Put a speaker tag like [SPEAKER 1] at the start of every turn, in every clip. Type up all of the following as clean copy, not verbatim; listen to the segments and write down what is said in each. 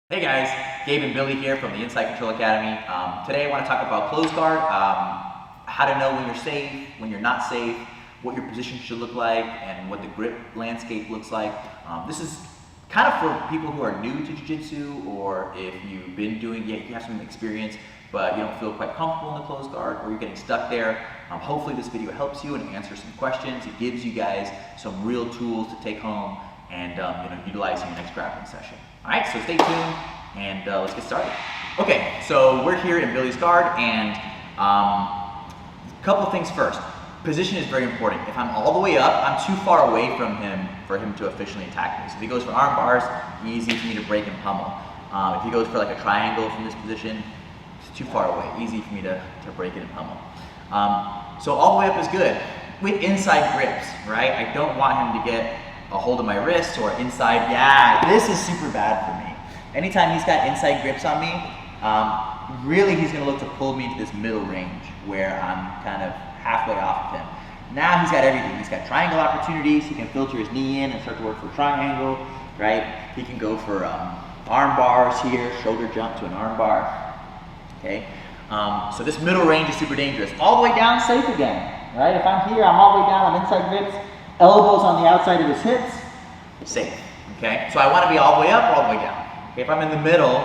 [SPEAKER 1] Hey guys, Gabe and Billy here from the Inside Control Academy. Today I want to talk about close guard, how to know when you're safe, when you're not safe, what your position should look like, and what the grip landscape looks like. This is kind of for people who are new to Jiu Jitsu, or if you've been doing it, you have some experience, but you don't feel quite comfortable in the close guard, or you're getting stuck there. Hopefully this video helps you and answers some questions. It gives you guys some real tools to take home and utilize in your next grappling session. All right, so stay tuned and let's get started. Okay, so we're here in Billy's guard, and a couple of things first. Position is very important. If I'm all the way up, I'm too far away from him for him to officially attack me. So if he goes for arm bars, easy for me to break and pummel. If he goes for like a triangle from this position, it's too far away, easy for me to break it and pummel. So all the way up is good. With inside grips, right? I don't want him to get a hold of my wrist or inside. Yeah, this is super bad for me. Anytime he's got inside grips on me, really he's gonna look to pull me to this middle range where I'm kind of halfway off of him. Now he's got everything. He's got triangle opportunities. He can filter his knee in and start to work for triangle, right? He can go for arm bars here, shoulder jump to an arm bar, okay? So this middle range is super dangerous. All the way down, safe again, right? If I'm here, I'm all the way down, I'm inside grips, elbows on the outside of his hips, safe, okay? So I want to be all the way up or all the way down. Okay, if I'm in the middle,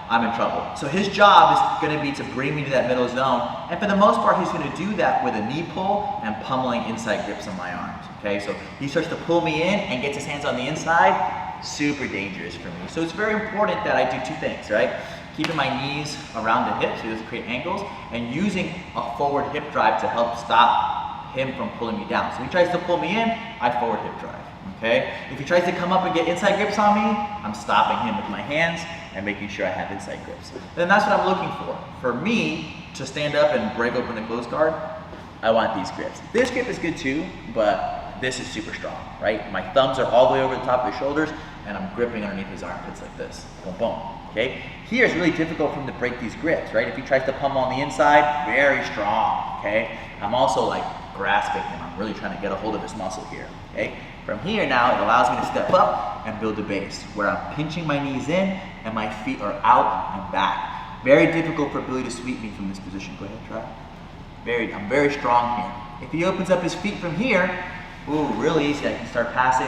[SPEAKER 1] I'm in trouble. So his job is going to be to bring me to that middle zone, and for the most part, he's going to do that with a knee pull and pummeling inside grips on my arms, okay? So he starts to pull me in and gets his hands on the inside, super dangerous for me. So it's very important that I do two things, right? Keeping my knees around the hips so he doesn't create angles, and using a forward hip drive to help stop him from pulling me down. So he tries to pull me in, I forward hip drive, okay? If he tries to come up and get inside grips on me, I'm stopping him with my hands and making sure I have inside grips. And that's what I'm looking for. For me to stand up and break open the close guard, I want these grips. This grip is good too, but this is super strong, right? My thumbs are all the way over the top of his shoulders, and I'm gripping underneath his armpits like this, boom, boom, okay? Here it's really difficult for him to break these grips, right? If he tries to pummel on the inside, very strong, okay? I'm also like grasping him. I'm really trying to get a hold of his muscle here, okay? From here now, it allows me to step up and build a base where I'm pinching my knees in and my feet are out and back. Very difficult for Billy to sweep me from this position. Go ahead, try. I'm very strong here. If he opens up his feet from here, ooh, really easy. I can start passing,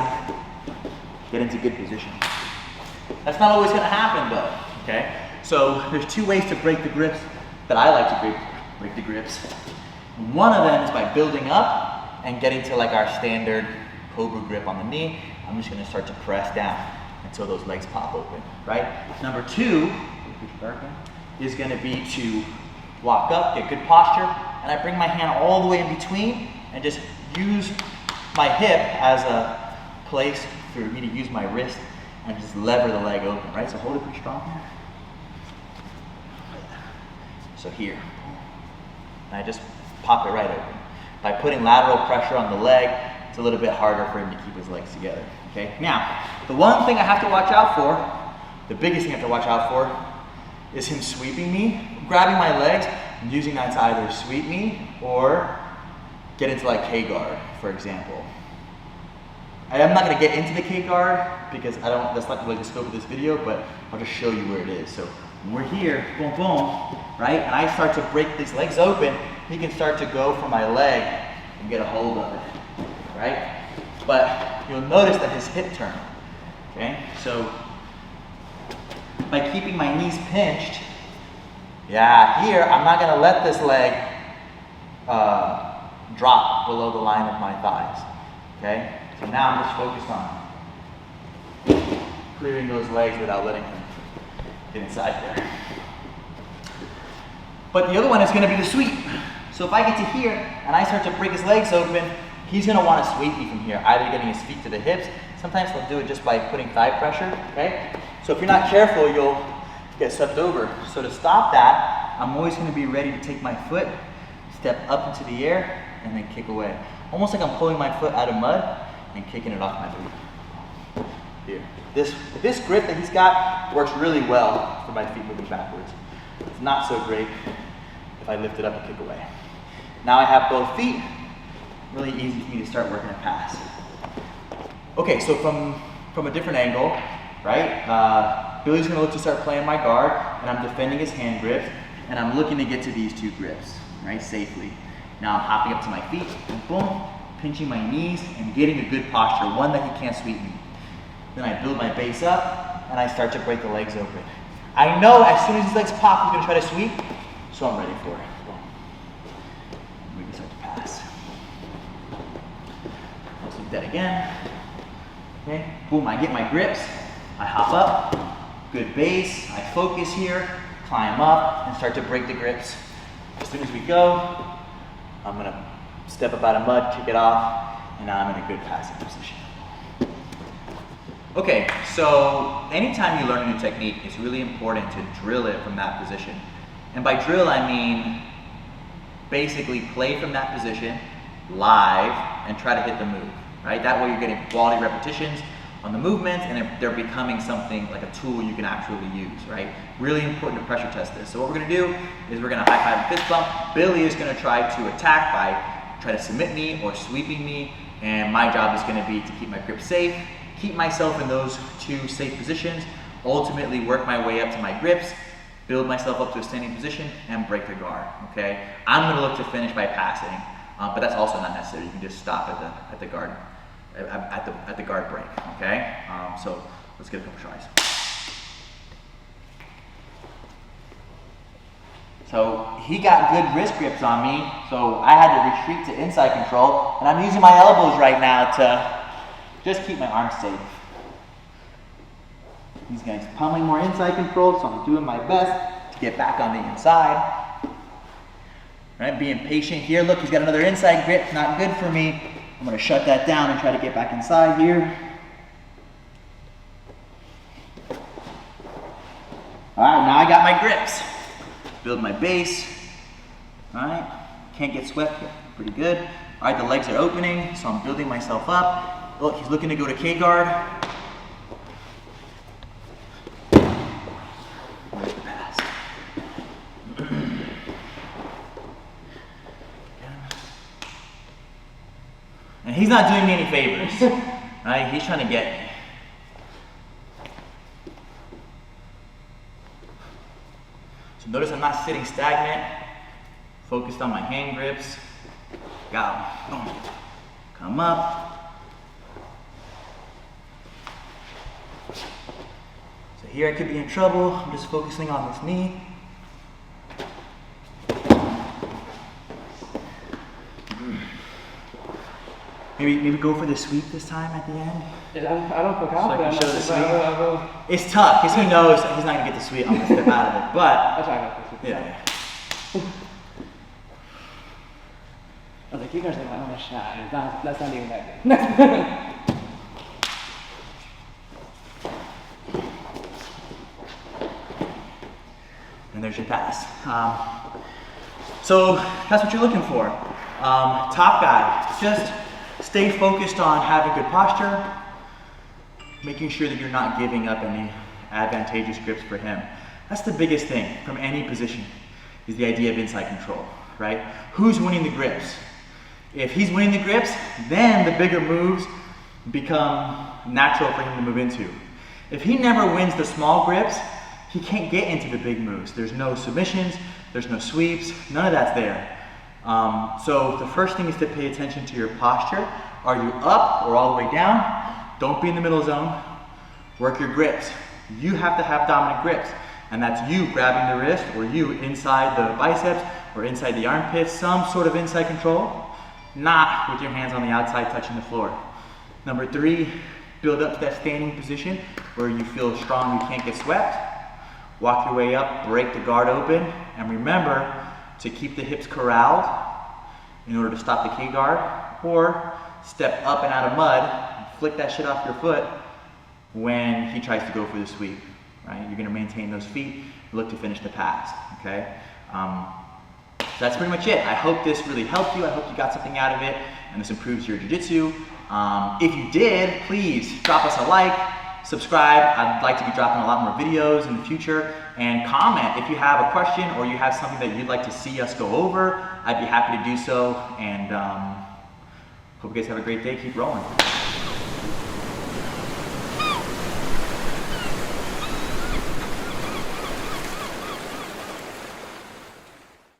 [SPEAKER 1] get into good position. That's not always gonna happen though, okay? So there's two ways to break the grips that I like to break the grips. One of them is by building up and getting to like our standard cobra grip on the knee. I'm just gonna start to press down until those legs pop open, right? Number two is gonna be to walk up, get good posture, and I bring my hand all the way in between and just use my hip as a place for me to use my wrist and just lever the leg open, right? So hold it pretty strong here. So here, and I just pop it right open. By putting lateral pressure on the leg, it's a little bit harder for him to keep his legs together, okay? Now, the one thing I have to watch out for, the biggest thing I have to watch out for, is him sweeping me, grabbing my legs, and using that to either sweep me or get into like K-guard, for example. I'm not gonna get into the K-guard because that's not really the scope of this video, but I'll just show you where it is. So when we're here, boom, boom, right? And I start to break these legs open, he can start to go for my leg and get a hold of it, right? But you'll notice that his hip turn, okay? So by keeping my knees pinched, yeah, here, I'm not gonna let this leg drop below the line of my thighs, okay? So now I'm just focused on clearing those legs without letting him get inside there. But the other one is gonna be the sweep. So if I get to here and I start to break his legs open, he's gonna wanna sweep me from here, either getting his feet to the hips. Sometimes he'll do it just by putting thigh pressure, okay? So if you're not careful, you'll get swept over. So to stop that, I'm always gonna be ready to take my foot, step up into the air, and then kick away. Almost like I'm pulling my foot out of mud and kicking it off my boot. Here. This grip that he's got works really well for my feet moving backwards. It's not so great if I lift it up and kick away. Now I have both feet, really easy for me to start working a pass. Okay, so from a different angle, right? Billy's gonna look to start playing my guard, and I'm defending his hand grips, and I'm looking to get to these two grips, right, safely. Now I'm hopping up to my feet, and boom, pinching my knees and getting a good posture, one that he can't sweep me. Then I build my base up, and I start to break the legs open. I know as soon as his legs pop, he's gonna try to sweep, so I'm ready for it. Boom. We can start to pass. Let's do that again. Okay, boom, I get my grips, I hop up, good base, I focus here, climb up, and start to break the grips. As soon as we go, I'm gonna step up out of mud, kick it off, and now I'm in a good passing position. Okay, so anytime you learn a new technique, it's really important to drill it from that position. And by drill, I mean basically play from that position live and try to hit the move, right? That way you're getting quality repetitions on the movements and they're becoming something like a tool you can actually use, right? Really important to pressure test this. So what we're gonna do is we're gonna high five and fist bump. Billy is gonna try to attack by trying to submit me or sweeping me, and my job is gonna be to keep my grip safe, keep myself in those two safe positions, ultimately work my way up to my grips, build myself up to a standing position, and break the guard, okay? I'm gonna look to finish by passing, but that's also not necessary. You can just stop at the guard, at the guard break, okay? So let's get a couple tries. So he got good wrist grips on me, so I had to retreat to inside control, and I'm using my elbows right now to just keep my arms safe. These guys pummeling more inside control, so I'm doing my best to get back on the inside. Right, being patient here. Look, he's got another inside grip, not good for me. I'm gonna shut that down and try to get back inside here. All right, now I got my grips. Build my base. All right, can't get swept here, pretty good. All right, the legs are opening, so I'm building myself up. Look, he's looking to go to K-guard. Where's the pass? And he's not doing me any favors, right? He's trying to get me. So notice I'm not sitting stagnant, focused on my hand grips. Got him. Boom. Come up. So here I could be in trouble. I'm just focusing on this knee. Maybe go for the sweep this time at the end.
[SPEAKER 2] I don't feel confident.
[SPEAKER 1] So I can show the sweep. It's tough because he knows he's not gonna get the sweep. I'm gonna step out of it, but
[SPEAKER 2] I'll try to get the sweep.
[SPEAKER 1] yeah.
[SPEAKER 2] I was like, you guys are my own shot. That's not even that good.
[SPEAKER 1] And there's your pass. So that's what you're looking for. Top guy, just stay focused on having good posture, making sure that you're not giving up any advantageous grips for him. That's the biggest thing from any position, is the idea of inside control, right? Who's winning the grips? If he's winning the grips, then the bigger moves become natural for him to move into. If he never wins the small grips, he can't get into the big moves. There's no submissions, there's no sweeps, none of that's there. So the first thing is to pay attention to your posture. Are you up or all the way down? Don't be in the middle zone. Work your grips. You have to have dominant grips, and that's you grabbing the wrist, or you inside the biceps or inside the armpits, some sort of inside control, not with your hands on the outside touching the floor. Number 3, build up to that standing position where you feel strong, you can't get swept. Walk your way up, break the guard open, and remember to keep the hips corralled in order to stop the K-guard, or step up and out of mud and flick that shit off your foot when he tries to go for the sweep, right? You're gonna maintain those feet, look to finish the pass, okay? So that's pretty much it. I hope this really helped you. I hope you got something out of it and this improves your jiu-jitsu. If you did, please drop us a like, subscribe. I'd like to be dropping a lot more videos in the future, and comment if you have a question or you have something that you'd like to see us go over. I'd be happy to do so, and hope you guys have a great day. Keep rolling.